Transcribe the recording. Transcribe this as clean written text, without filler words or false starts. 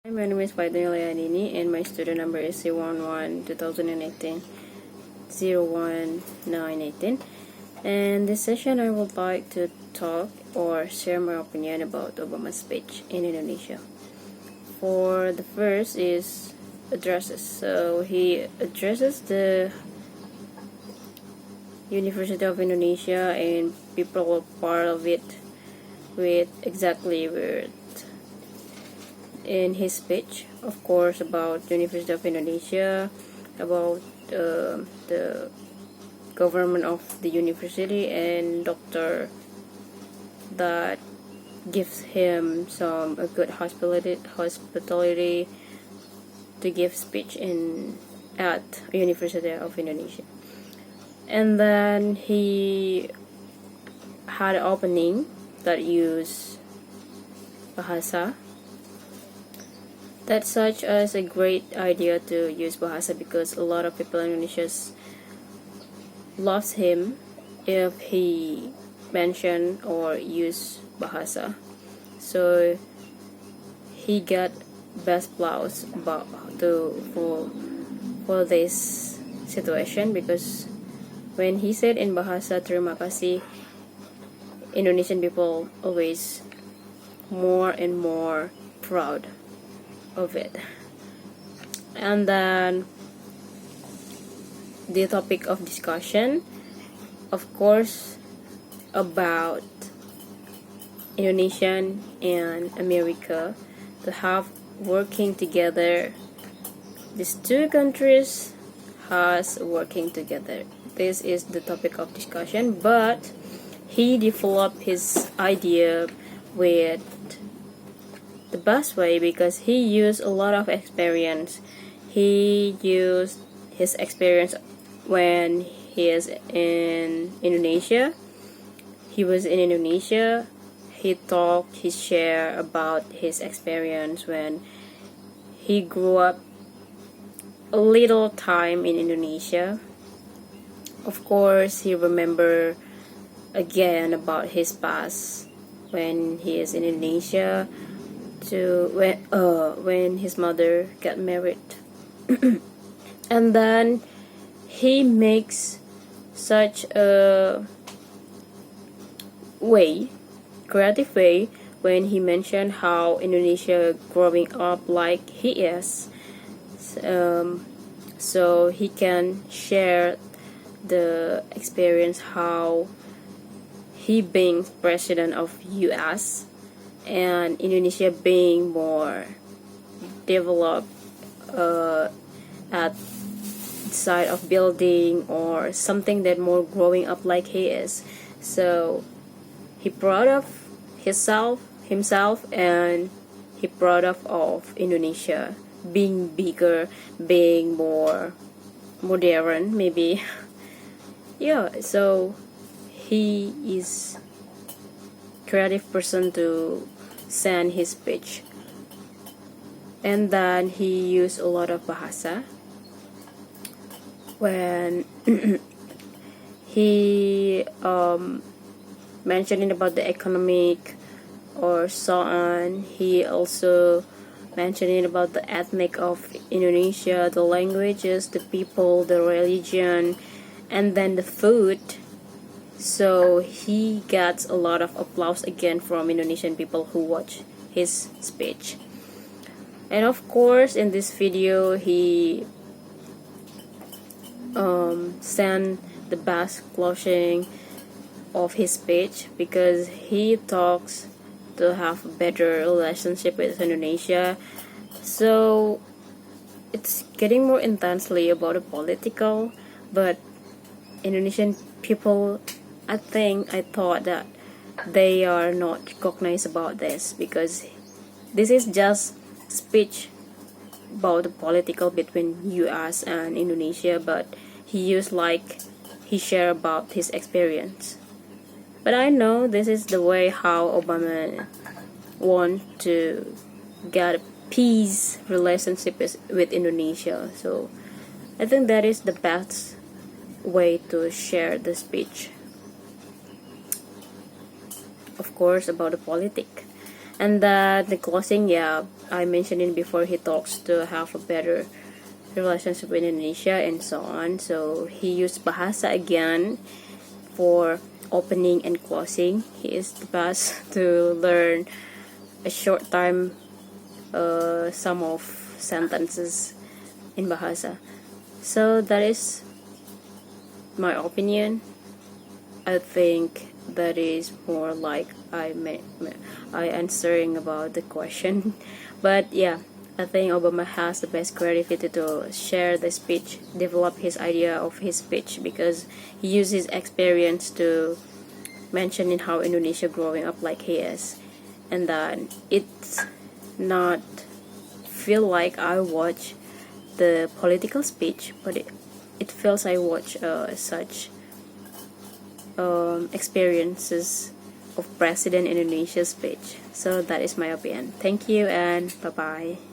Hi, my name is Faidun Leanini and my student number is C11 2018 01918. And this session I would like to talk or share my opinion about Obama's speech in Indonesia. For the first is addresses. So he addresses the University of Indonesia and people were part of it with exactly where in his speech, of course, about University of Indonesia, about the government of the university and doctor that gives him some a good hospitality to give speech in at University of Indonesia. And then he had an opening that used bahasa. That's such as a great idea to use bahasa because a lot of people in Indonesia loves him if he mention or use bahasa. So he got best applause for this situation because when he said in bahasa terima kasih, Indonesian people always more and more proud of it. And then the topic of discussion, of course, about Indonesian and America to have working together. These two countries has working together. This is the topic of discussion, but he developed his idea with the best way because he used a lot of experience. He used his experience when he is in Indonesia. He was in Indonesia. He talked, he shared about his experience when he grew up a little time in Indonesia. Of course, he remember again about his past when he is in Indonesia to when his mother got married. And then he makes such a creative way when he mentioned how Indonesia growing up like he is, so he can share the experience how he being president of US and Indonesia being more developed at side of building or something that more growing up like he is. So he proud of himself and he proud of Indonesia being bigger, being more modern maybe. Yeah, so he is creative person to send his speech. And then he used a lot of bahasa when he mentioning about the economic or so on. He also mentioning about the ethnic of Indonesia, the languages, the people, the religion, and then the food. So he got a lot of applause again from Indonesian people who watch his speech. And of course, in this video, he sent the best closing of his speech because he talks to have a better relationship with Indonesia. So it's getting more intensely about the political, but Indonesian people, I thought that they are not recognized about this because this is just speech about the political between US and Indonesia, but he share about his experience. But I know this is the way how Obama want to get a peace relationship with Indonesia. So I think that is the best way to share the speech. Of course, about the politics. And that the closing, yeah, I mentioned it before, he talks to have a better relationship with Indonesia and so on. So he used bahasa again for opening and closing. He is the best to learn a short time some of sentences in bahasa. So that is my opinion. I think that is more like I answering about the question. But yeah, I think Obama has the best creativity to share the speech, develop his idea of his speech, because he used his experience to mention in how Indonesia growing up like he is. And then it's not feel like I watch the political speech, but it feels I watch such experiences of President Indonesia's speech. So that is my opinion. Thank you and bye bye.